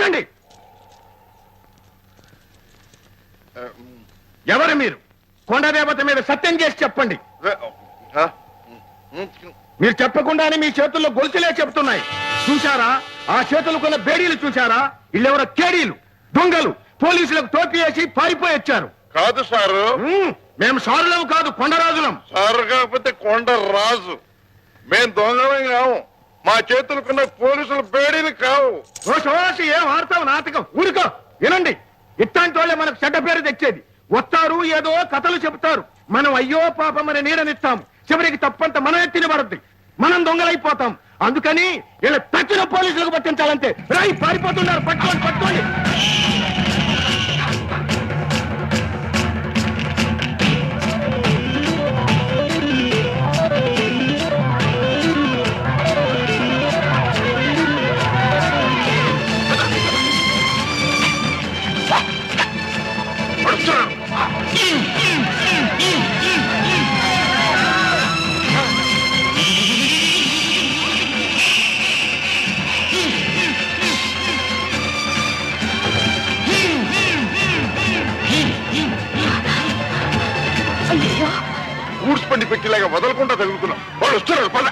వినండి. ఎవరు మీరు? కొండదేవత మీద సత్యం చేసి చెప్పండి. మీరు చెప్పకుండానే మీ చేతుల్లో గొలుసులే చెప్తున్నాయి. చూశారా? ఆ చేతులకున్న బేడీలు చూశారా? వీళ్ళెవరో కేడీలు, దొంగలు, పోలీసులకు టోపీ వేసి పారిపోయి వచ్చారు. కాదు సారు, మేము సారులం కాదు, కొండరాజులం. సారు కాకపోతే కొండరాజు. మేం దొంగలం కావు. మా చేతులకున్న పోలీసులు బేడీలు కావు. ఏం ఆడతావు నాటకం? ఊరుకో. వినండి, ఇట్లాంటి వాళ్ళే మనకు చెడ్డ పేరు తెచ్చేది. వస్తారు, ఏదో కథలు చెప్తారు. మనం అయ్యో పాపమని నీడనిస్తాం. చివరికి తప్పంతా మన ఎత్తిన పడుద్ది. మనం దొంగలైపోతాం. అందుకని ఇలా తచ్చిన పోలీసులకు పట్టించాలంటే రాయి పారిపోతున్నారు. పట్టుకోండి, పట్టుకోండి. ఊడ్స్పండి పెట్టిలాగా వదలకుండా తగులుతున్నాం. వాళ్ళు వస్తున్నారు. పద.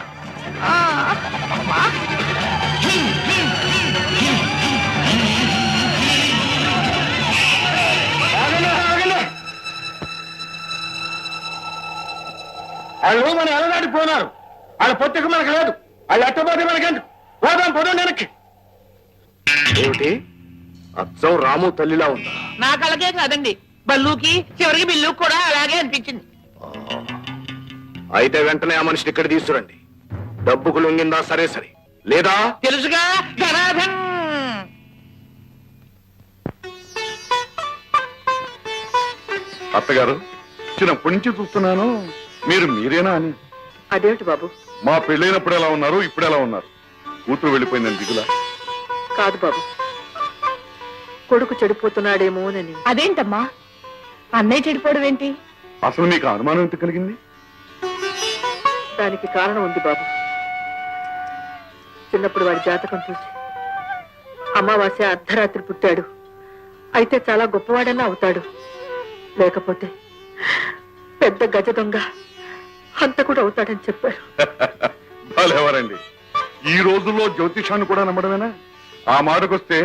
వాళ్ళు మనం ఎలదాడిపోయినారు. వాళ్ళ పొత్తుకు మనకు లేదు. వాళ్ళు ఎట్టబోతే మనకెందుకు? పోదాం, పోదాం వెనక్కి. ఏమిటి అచ్చం రాము తల్లిలా ఉందా? నాకు అలాగే కాదండి, బల్లుకి చివరికి బిల్లుకి కూడా అలాగే అనిపించింది. అయితే వెంటనే ఆ మనిషిని ఇక్కడ తీసుకురండి. డబ్బుకు లొంగిందా సరే సరే, లేదా తెలుసుగా ధనాధన్. అత్తగారు, చిన్నప్పటి నుంచి చూస్తున్నాను మీరు మీరేనా అని. అదేమిటి బాబు? మా పెళ్ళైనప్పుడు ఎలా ఉన్నారు, ఇప్పుడు ఎలా ఉన్నారు? కూతురు వెళ్ళిపోయిందని దిగులా? కాదు బాబు, కొడుకు చెడిపోతున్నాడేమోనని. అదేంటమ్మా, అన్నయ్య చెడిపోవడం ఏంటి? అసలు మీకు అనుమానం ఎంత కలిగింది? దానికి కారణం ఉంది బాబు. చిన్నప్పుడు వాడి జాతకం చూసి అమావాస్య అర్ధరాత్రి పుట్టాడు, అయితే చాలా గొప్పవాడన్నా అవుతాడు, లేకపోతే పెద్ద గజ దొంగ అంత కూడా అవుతాడని చెప్పారు. ఎవరండి ఈ రోజుల్లో జ్యోతిషాన్ని కూడా నమ్మడమేనా? ఆ మాటకొస్తే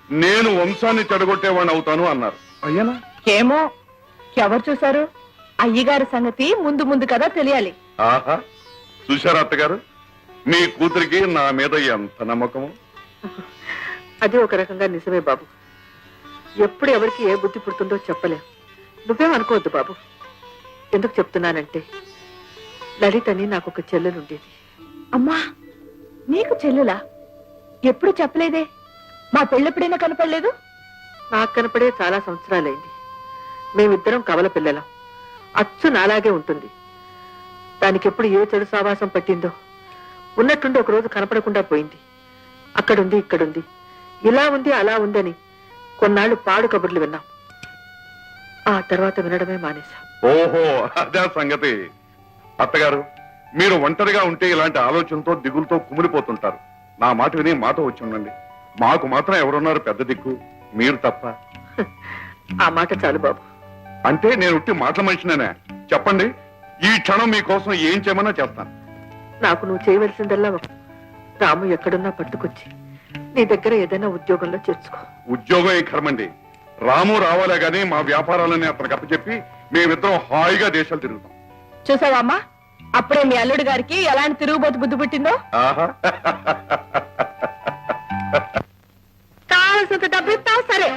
నేను వంశాన్ని చెడగొట్టేవాడిని అవుతాను అన్నారు. అయ్యానా? ఏమో, ఎవరు చూశారు? అయ్యగారి సంగతి ముందు ముందు కదా తెలియాలి. ఆహా, చూశారా అత్తగారు, మీ కూతురికి నా మీద ఎంత నమ్మకము. అది ఒక రకంగా నిజమే బాబు. ఎప్పుడు ఎవరికి ఏ బుద్ధి పుడుతుందో చెప్పలేం. నువ్వేం అనుకోవద్దు బాబు. ఎందుకు చెప్తున్నానంటే, లలితని నాకు ఒక చెల్లెలుండేది. అమ్మా, నీకు చెల్లులా? ఎప్పుడు చెప్పలేదే. మా పెళ్ళెప్పుడైనా కనపడలేదు? నాకు కనపడే చాలా సంవత్సరాలైంది. మేమిద్దరం కవల పిల్లలం. అచ్చు నాలాగే ఉంటుంది. దానికి ఎప్పుడు ఏ చెడు సావాసం పట్టిందో ఉన్నట్టుండి ఒకరోజు కనపడకుండా పోయింది. అక్కడుంది, ఇక్కడుంది, ఇలా ఉంది, అలా ఉందని కొన్నాళ్లు పాడు కబుర్లు విన్నాం. ఆ తర్వాత వినడమే మానేశాం. ఓహో, అదే సంగతి. అత్తగారు, మీరు ఒంటరిగా ఉంటే ఇలాంటి ఆలోచనతో దిగులతో కుమిలిపోతుంటారు. నా మాట విని మాతో వచ్చి ఉండండి. మాకు మాత్రం ఎవరున్నారు పెద్ద దిక్కు? మీరు తప్ప. ఆ మాట చాలు బాబు. అంటే నేను ఉట్టి మాటల మనిషినేనా? చెప్పండి, ఈ క్షణం మీకోసం ఏం చేయమన్నా చేస్తాను. నాకు నువ్వు చేయవలసిందల్లా రాము ఎక్కడున్నా పట్టుకొచ్చి నీ దగ్గర ఏదైనా ఉద్యోగంలో చేర్చుకో. ఉద్యోగం ఏ కర్మండి, రాము రావాలే గాని మా వ్యాపారాలని అతనికి అప్పచెప్పి మేమిద్దరం హాయిగా దేశాలు తిరుగుతాం. చూసావా అమ్మా, అప్పుడే మీ అల్లుడి గారికి ఎలాంటి తిరుగుబోతు బుద్ధి పుట్టిందో. ఆహా, కావలసినంత డబ్బు ఇస్తావు సరే,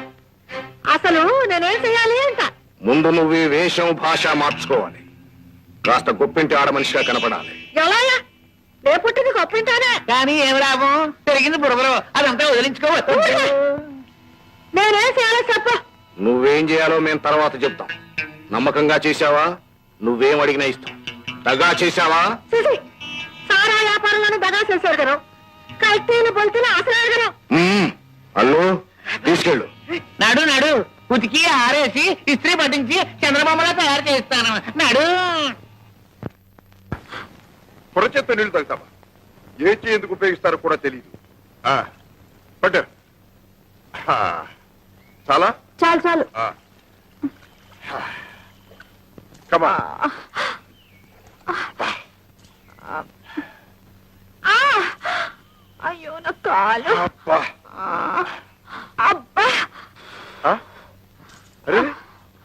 అసలు నేనేం చెయ్యాలి అంట. ముందు నువ్వు ఈ వేషం భాష మార్చుకోవాలి. కాస్త గొప్పింటి ఆడ మనిషిగా కనపడాలి. ఎలా నే పుట్టింది గొప్పింటానే, కానీ ఏం లాభం? పెరిగింది బుడగలు, అదంతా వదిలించుకోవచ్చు. నేనేం చేయాలో చెప్పు. నువ్వేం చేయాలో మేము తర్వాత చెప్తాం. నమ్మకంగా చేశావా? నువ్వేం అడిగినా ఇస్తాం. దగా చేశావా? చూసి సారా వ్యాపారంలోనే దగా చేశారు కదా, కల్తీలు బొల్తీలు అసలు కదా. అల్లు తీసుకెళ్ళు. నడు నడు, ఉతికి ఆరేసి ఇస్త్రీ పట్టించి చంద్రబాబులా తయారు చేస్తాను. నడు. పొరచేత్త నీళ్లు తాగుతావా? ఏ ఎందుకు ఉపయోగిస్తారో కూడా తెలియదు. పట్టు. చాలా చాలు చాలు. కమా అయ్యో నా కాలు. అబ్బా అబ్బా అరే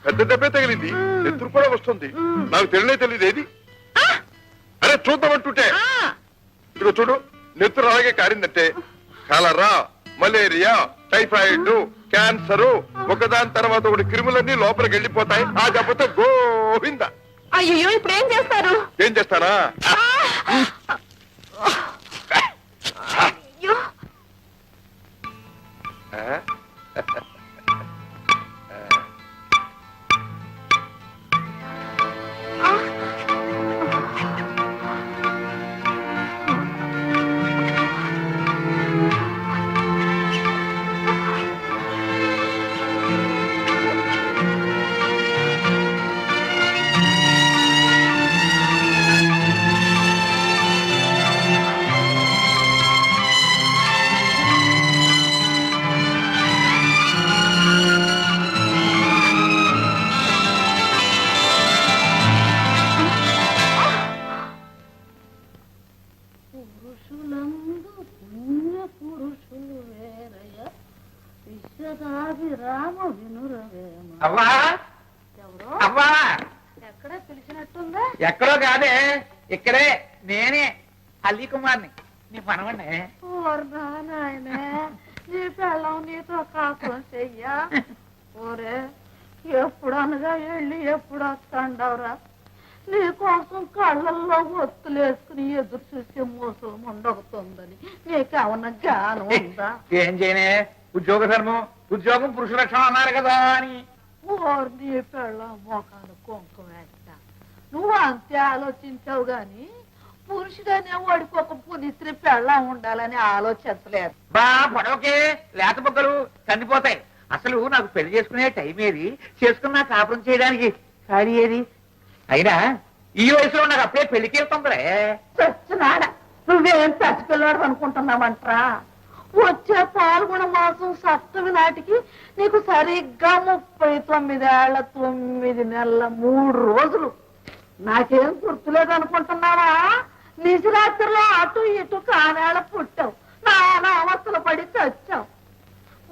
పెద్ద దెబ్బే తగిలింది, నెత్తురు కూడా వస్తుంది. నాకు తెలియదు ఏది. అరే చూద్దామంటుంటే ఇదిగో చూడు, నెత్తురు అలాగే కారిందంటే కలరా, మలేరియా, టైఫాయిడ్, క్యాన్సర్ ఒకదాని తర్వాత ఒకటి క్రిములన్నీ లోపలికి వెళ్ళిపోతాయి. ఆ దెబ్బతో గోవింద. అయ్యో ఇప్పుడు ఏం చేస్తారు? ఏం చేస్తానా? అయ్యో అవ్వా అవ్వా, ఎక్కడ పిలిచినట్టుందా? ఎక్కడో కాదే, ఇక్కడే. నేనే అల్లీ కుమార్ని, నీ పనవండి. నాయనే నీ పిల్లం నీతో కాపురం చెయ్యా. ఓరే ఎప్పుడనగా వెళ్ళి ఎప్పుడు వస్తాండవరా? నీ కోసం కళ్ళల్లో ఒత్తులేసుకుని ఎదురు చూసే మోసం ఉండవుతుందని నీకేమన్నా జ్ఞానం ఉందా? ఏం చేయనే, ఉద్యోగ ధర్మం, ఉద్యోగం పురుష లక్షణం అన్నారు కదా అని. ఓరు నీ పిల్లం మోకాలు కుంకుమ వేస్తా. నువ్వు అంతే ఆలోచించావు గాని పురుషుడనే వాడికి ఒక పునిత్రి పెళ్ళం ఉండాలని ఆలోచించలేదు. బా పొడవకే, లేత బొక్కలు కందిపోతాయి. అసలు నాకు పెళ్లి చేసుకునే టైం ఏది, చేసుకున్నా కాపురం చేయడానికి ఖాళీ ఏది? అయినా ఈ వయసులో నాకు అప్పుడే పెళ్లికి వెళ్తుందిరే. చచ్చినాడ, నువ్వేం చచ్చిపిల్లాడు అనుకుంటున్నావంట్రా? వచ్చే పాల్గొన మాసం సప్తమి నాటికి నీకు సరిగ్గా 39 ఏళ్ల 9 నెలల 3 రోజులు. నాకేం గుర్తులేదు అనుకుంటున్నావా? నిజరాత్రిలో అటు ఇటు కానేళ్ళ పుట్టావు, నానా అవస్థలు పడి చచ్చావు.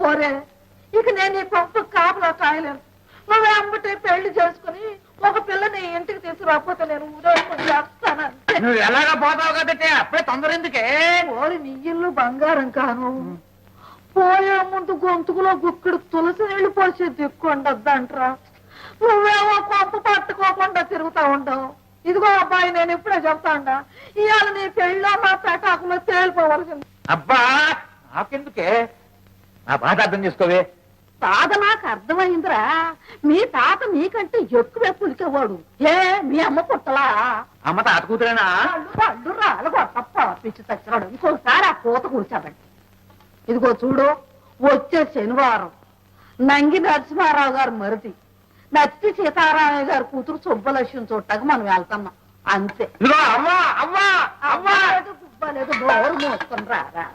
ఓరే ఇక నేను ఈ పంపు కాపులో కాయలేను. నువ్వు అమ్మటే పెళ్లి చేసుకుని ఒక పిల్లని ఇంటికి తీసుకురాకపోతే నేను ఊరేసుకుని చేస్తానంటే. నువ్వు ఎలాగా పోతావు కదంటే అప్పుడే తొందర ఎందుకే? ఓరి నీ ఇల్లు బంగారం కాను. పోయే ముందు గొంతుకులో గుక్కడు తులసి నీళ్లు పోసే దిక్కుండద్దంట్రా. నువ్వేమో కొంప పట్టుకోకుండా తిరుగుతా ఉండవు. ఇదిగో అబ్బాయి, నేను ఇప్పుడే చెప్తాండా, ఇవాళ నీ పెళ్ళో నా పెటాకులో తేలిపోవలసింది. అబ్బా నాకెందుకే, నా బాధ అర్థం చేసుకోవే. తాత నాకు అర్థమైందిరా. మీ తాత మీకంటే ఎక్కువే పులికేవాడు. ఏ మీ అమ్మ పుట్టలా? అమ్మ తాత కూతురేనా? పళ్ళు రాలు కొట్టప్ప పిచ్చి చచ్చినాడు. ఇంకోసారి ఆ పూత కూర్చోబెట్టి. ఇదిగో చూడు, వచ్చే శనివారం నంగి నరసింహారావు గారు మరిది నచ్చి సీతారామయ్య గారి కూతురు సుబ్బలక్ష్మి చూడటానికి మనం వెళ్తున్నాం అంతే. ఇదిగో అవ్వా అవ్వా అవ్వా, గుబ్బలేదు బోరు మోసుకొని రారా.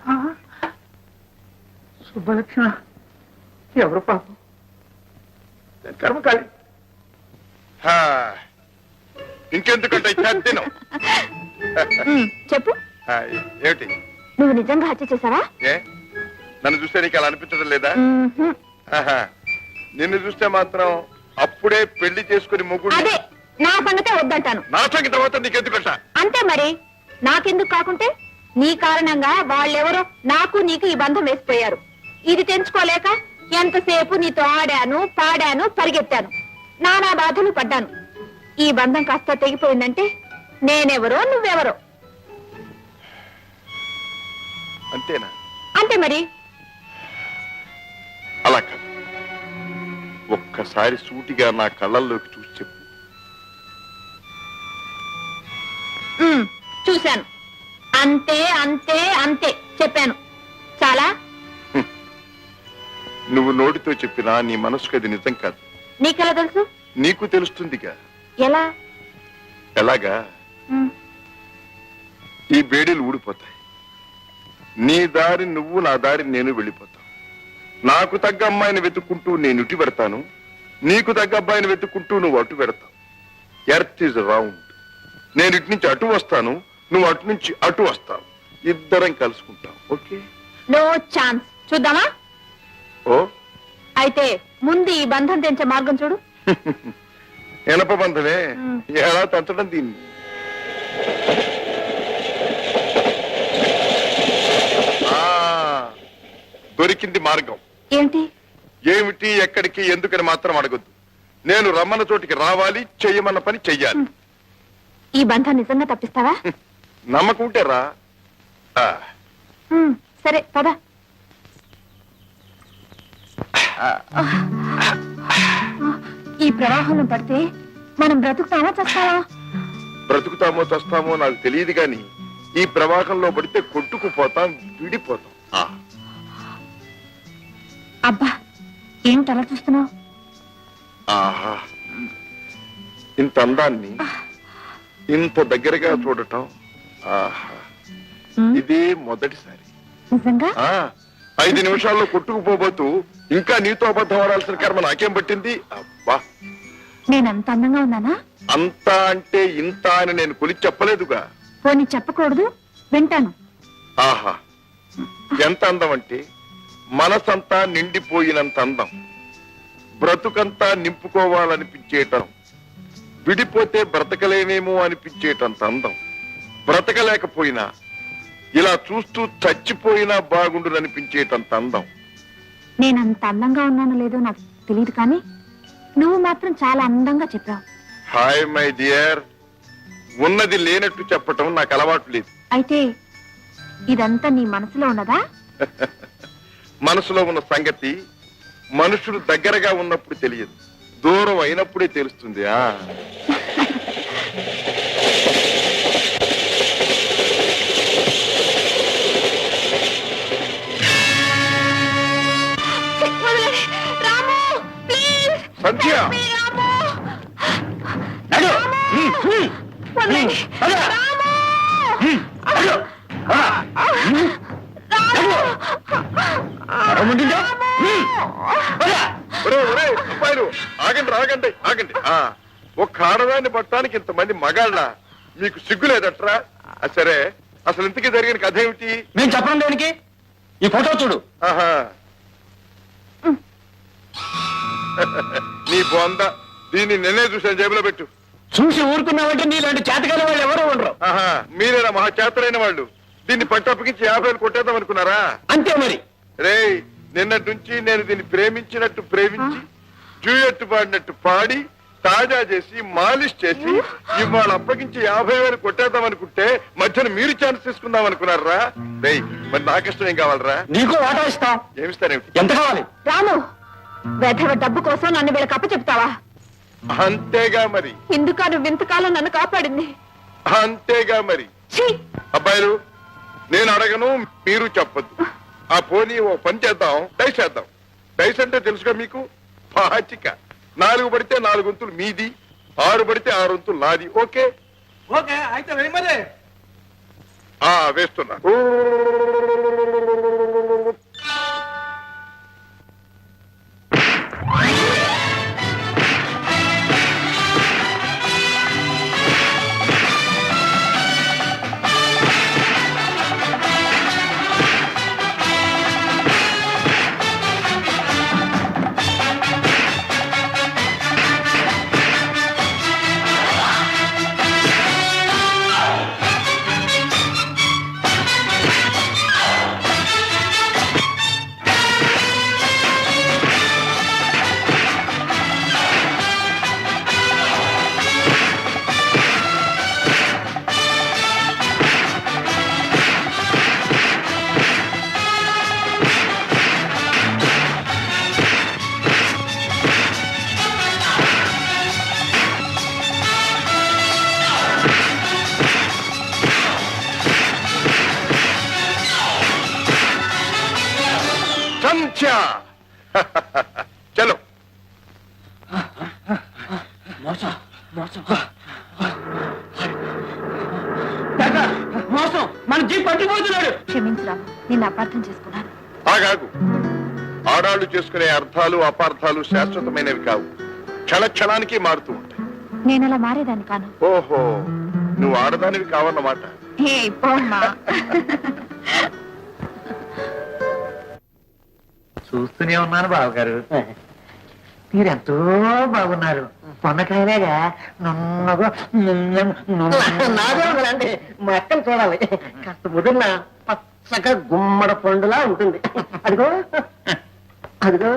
సుబ్బలక్ష్మ ఎవరు పాపం, కర్మకాళి. ఇంకెందుకంటే తినం చెప్పు, ఏమిటి? నువ్వు నిజంగా హత్య చేశావా? ఏ నన్ను చూస్తే నీకు అలా అనిపించడం లేదా? ఆహా, నిన్ను చూస్తే మాత్రం అప్పుడే పెళ్లి చేసుకుని మొగుడు. అదే నా సంగతే వద్దంటాను. నా సంగతి తర్వాత నీకెందుకంట? అంతే మరి, నాకెందుకు కాకుంటే నీ కారణంగా వాళ్ళెవరో నాకు నీకు ఈ బంధం వేసిపోయారు. ఇది తెంచుకోలేక ఎంతసేపు నీతో ఆడాను, పాడాను, పరిగెత్తాను, నానా బాధలు పడ్డాను. ఈ బంధం కాస్త తెగిపోయిందంటే నేనెవరో నువ్వెవరో. అంతేనా? అంతే మరి. అలా కాదు, ఒక్కసారి సూటిగా నా కళ్ళల్లోకి చూసి చెప్పు. చూశాను, అంతే అంతే అంతే చెప్పాను. చాలా. నువ్వు నోటితో చెప్పినా నీ మనసుకు అది నిజం కాదు. నీకెలా తెలుసు? నీకు తెలుస్తుందిగా. ఎలా? ఎలాగా? ఈ బేడీలు ఊడిపోతాయి, నీ దారి నువ్వు, నా దారి నేను వెళ్ళిపోతాం. నాకు తగ్గ అమ్మాయిని వెతుక్కుంటూ నేను ఇటు పెడతాను, నీకు తగ్గ అబ్బాయిని వెతుక్కుంటూ నువ్వు అటు పెడతావు. Earth is round. నేను ఇటు నుంచి అటు వస్తాను, నువ్వు అటు నుంచి అటు వస్తావు. ఇద్దరం కలుసుకుంటాం. ఓకే? No chance. చూద్దామా? ఓ అయితే ముందు ఈ బంధం తెంచే మార్గం చూడు. ఎనప బంధమే. ఎలా తంచడం దీన్ని? దొరికింది మార్గం. ఏంటి? ఏమిటి, ఎక్కడికి, ఎందుకని మాత్రం అడగొద్దు. నేను రమ్మన్న చోటికి రావాలి, చెయ్యమన్న పని చెయ్యాలి. ఈ బంధం నిజంగా తప్పిస్తావా? నమ్మకం ఉంటే రా. సరే పద. ఈ ప్రవాహంలో పడితే మనం బ్రతుకుతామా చస్తావా? బ్రతుకుతామో చస్తామో నాకు తెలియదు గాని ఈ ప్రవాహంలో పడితే కొట్టుకుపోతాం, విడిపోతాం. అబ్బా, ఏంటి అలా చూస్తున్నావు? ఆహా, ఇంత అందాన్ని ఇంత దగ్గరగా చూడటం, ఆహా, ఇదే మొదటిసారి. నిజంగా? 5 నిమిషాల్లో కొట్టుకుపోబోతూ ఇంకా నీతో అబద్ధం ఆడాల్సిన కర్మ నాకేం పట్టింది? అబ్బా, నేనంత అందంగా ఉన్నానా? అంతా అంటే ఇంత అని నేను కొలిచి చెప్పలేదుగా. పోనీ చెప్పకూడదు, వింటాను. ఆహా, ఎంత అందం అంటే మనసంతా నిండిపోయినంత అందం, బ్రతుకంతా నింపుకోవాలనిపించేటం, విడిపోతే బ్రతకలేమేమో అనిపించేటంత అందం, బ్రతకలేకపోయినా ఇలా చూస్తూ చచ్చిపోయినా బాగుండుననిపించేటంత అందం. నేనంత అందంగా ఉన్నానో లేదో నాకు తెలియదు, కానీ నువ్వు మాత్రం చాలా అందంగా చెప్పావు. హాయ్ మై డియర్, ఉన్నది లేనట్టు చెప్పటం నాకు అలవాటు లేదు. అయితే ఇదంతా నీ మనసులో ఉన్నదా? మనసులో ఉన్న సంగతి మనుషులు దగ్గరగా ఉన్నప్పుడు తెలియదు, దూరం అయినప్పుడే తెలుస్తుంది. సంధ్య, అబ్బాయిలు ఆగండి ఆగండి ఆగండి. ఒక్క ఆడదాన్ని పట్టడానికి ఇంతమంది మగాళ్ళ, మీకు సిగ్గు లేదట్రా? సరే, అసలు ఇంతకీ జరిగిన కథ ఏమిటి? నేను చెప్పడం దేనికి? ఈ ఫోటో చూడు. ఆహా, నీ బొంద, దీన్ని నేనే చూసాను, జేబులో పెట్టు. చూసి ఊరుకున్నావంటే నీలాంటి చేతకాల వాళ్ళు ఎవరు ఉండరు. ఆహా, మీరేనా మహా చేతలైన వాళ్ళు? దీన్ని పట్టప్పగించి 50 కొట్టేద్దాం అనుకున్నారా? అంతే మరి. రేయ్, నిన్నటి నుంచి నేను దీన్ని ప్రేమించినట్టు ప్రేమించి, జూయట్టు పాడినట్టు పాడి, తాజా చేసి, మాలిష్ చేసి, ఇవాళ అప్పగించి 50,000 కొట్టేద్దాం అనుకుంటే మధ్యన మీరు ఛాన్స్ తీసుకుందాం అనుకున్నారా? రేయ్, మరి నాకిష్టం ఏం కావాలరా? నీకు వాటా ఇస్తాం. ఏమిస్తారేమిటి? ఎంత కావాలి? రాము, వెధవ డబ్బు కోసం నన్ను వీళ్ళకి అప్పు చెప్తావా? అంతేగా మరి, ఇందుకా నువ్వు ఇంతకాలం నన్ను కాపాడింది? అంతేగా మరి. ఛీ! అబ్బాయిలు, నేను అడగను, మీరు చెప్పద్దు. ఆ పోనీ ఓ పని చేద్దాం, డైస్ చేద్దాం. డైస్ అంటే తెలుసుగా మీకు? పాచిక. 4 పడితే 4 వంతులు మీది, 6 పడితే 6 వంతులు నాది. ఓకే? ఓకే, అయితే మరి వేస్తున్నా. చలో. మోసం, మన జీప్ పట్టిపోతున్నాడు. క్షమించరా, నిన్ను అపార్థం చేసుకున్నాను. ఆగాగు. ఆడాళ్లు చేసుకునే అర్థాలు అపార్థాలు శాశ్వతమైనవి కావు, క్షణ క్షణానికి మారుతూ ఉంటాయి. నేను అలా మారేదాన్ని కాను. ఓహో, నువ్వు ఆడదానివి కావన్నమాట. ఏ పోమ్మా. చూస్తూనే ఉన్నాను బావగారు, మీరెంతో బాగున్నారు. పొన్నకాయలాగా నున్నగా నాదేమండి మా అక్కను చూడాలి. కాస్త ముదిరిన పచ్చగా గుమ్మడ పండులా ఉంటుంది. అదిగో అదిగో.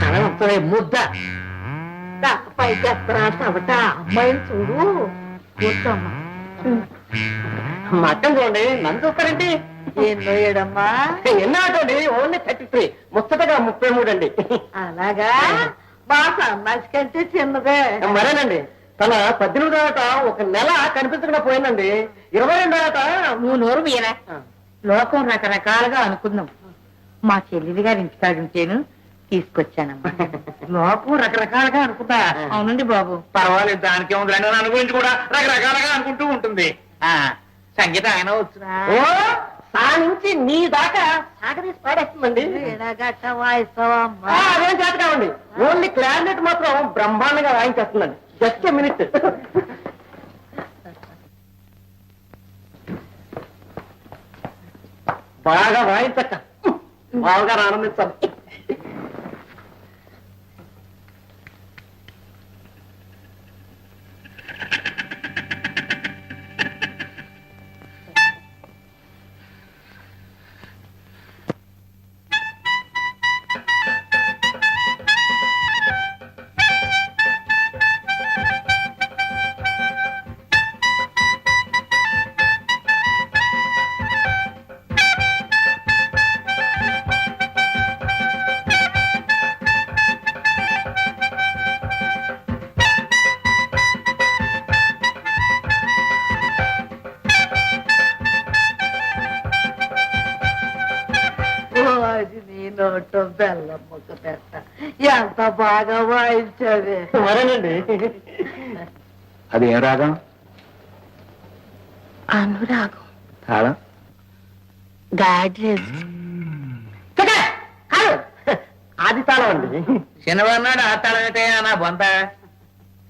తల వస్తుంది ముద్ద పైకి ఎత్తరా చవట. అమ్మాయిని చూడు. కూర్చోమ్మా. మా అక్కను చూడండి, నన్ను చూస్తారండి. ఎన్నో ఏడమ్మా? ఎన్నాటండి? ఓన్లీ 33, ముచ్చటగా 33 అండి. అలాగా? మా సన్నాసి కంటే చిన్నదే. మరేనండి, తన 18 ఏట ఒక నెల కనిపించకుండా పోయిందండి. 22 ఏట నువ్వు నోరు మీరా? లోకం రకరకాలుగా అనుకుందాం. మా చెల్లెలి గారి ఇంటికాడుంటేను తీసుకొచ్చానమ్మా. లోకం రకరకాలుగా అనుకుంటా. అవునండి బాబు. పర్వాలేదు, దానికి ఉంది. నన్ను గురించి కూడా రకరకాలుగా అనుకుంటూ ఉంటుంది. సంగీత ఆయన వచ్చినా ఓ సా నుంచి నీ దాకా సాగదీసి పాడేస్తుందండి. గట్ట వాయిస్తావమ్మా? అదేం చేత కావండి, ఓన్లీ క్లారినెట్ మాత్రం బ్రహ్మాండంగా వాయించేస్తుందండి. Just minute. బాగా వాయించక్క, బాగా ఆనందించాలి. అది నీ నోటం బెల్లం ముక్క పెట్ట. ఎంత బాగా వాయించావే. మరేనండి. అది ఏం రాగం? అనురాగం. తాళం? గాడ్రేజ్. ఆది తాళం అండి. శనివారం నాడు ఆ తాళం అయితే నా బొంత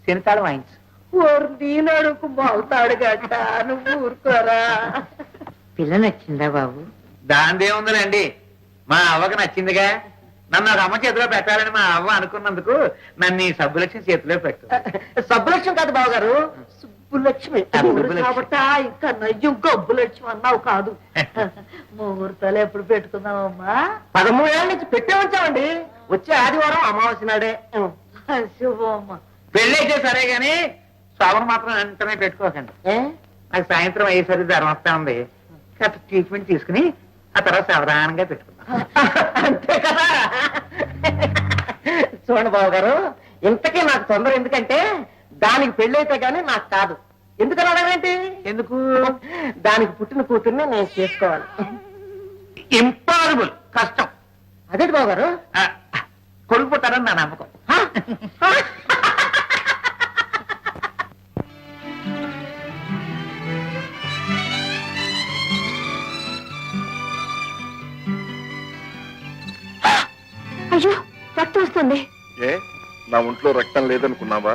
శని తాళం వాయించు. ఓరు నీ నడుకు మోగుతాడు గట్ట. నువ్వు ఊరుకోరా. పిల్ల నచ్చిందా బాబు? దాందేముందిలేండి, మా అవ్వకు నచ్చిందిగా. నన్ను ఒక అమ్మ చేతిలో పెట్టాలని మా అవ్వ అనుకున్నందుకు నన్ను ఈ సబ్బులక్ష్మి చేతిలో పెట్టు. సబ్బులక్ష్మి కాదు బావగారు, సుబ్బులక్ష్మి. సుబ్బులక్ష్మి. కాబట్టి ఇంకా నయ్యం గబ్బు లక్ష్మి అన్నావు కాదు. ముహూర్తాలు ఎప్పుడు పెట్టుకుందామమ్మా? 13 ఏళ్ళ నుంచి పెట్టే ఉంచామండి. వచ్చే ఆదివారం అమావాస్య నాడే. శుభమ్మ. పెళ్ళి అయితే సరే గాని శోభను మాత్రం వెంటనే పెట్టుకోకండి. ఏ? నాకు సాయంత్రం అయ్యేసరికి జ్వరం వస్తా ఉంది. కాస్త ట్రీట్మెంట్ తీసుకుని ఆ తర్వాత సావధానంగా పెట్టుకుందాం. అంతే కదా. చూడండి బాబు గారు, ఇంతకీ నాకు తొందర ఎందుకంటే దానికి పెళ్ళైతే గానీ నాకు కాదు. ఎందుకు అడగండి? ఎందుకు? దానికి పుట్టిన కూతుర్ని నేను చేసుకోవాలి. ఇంపాసిబుల్, కష్టం. అదేంటి బాబు గారు? కొడుకు పుట్టారని నా నమ్మకం. అయ్యో రక్తం వస్తుంది. ఏ, నా ఒంట్లో రక్తం లేదనుకున్నావా?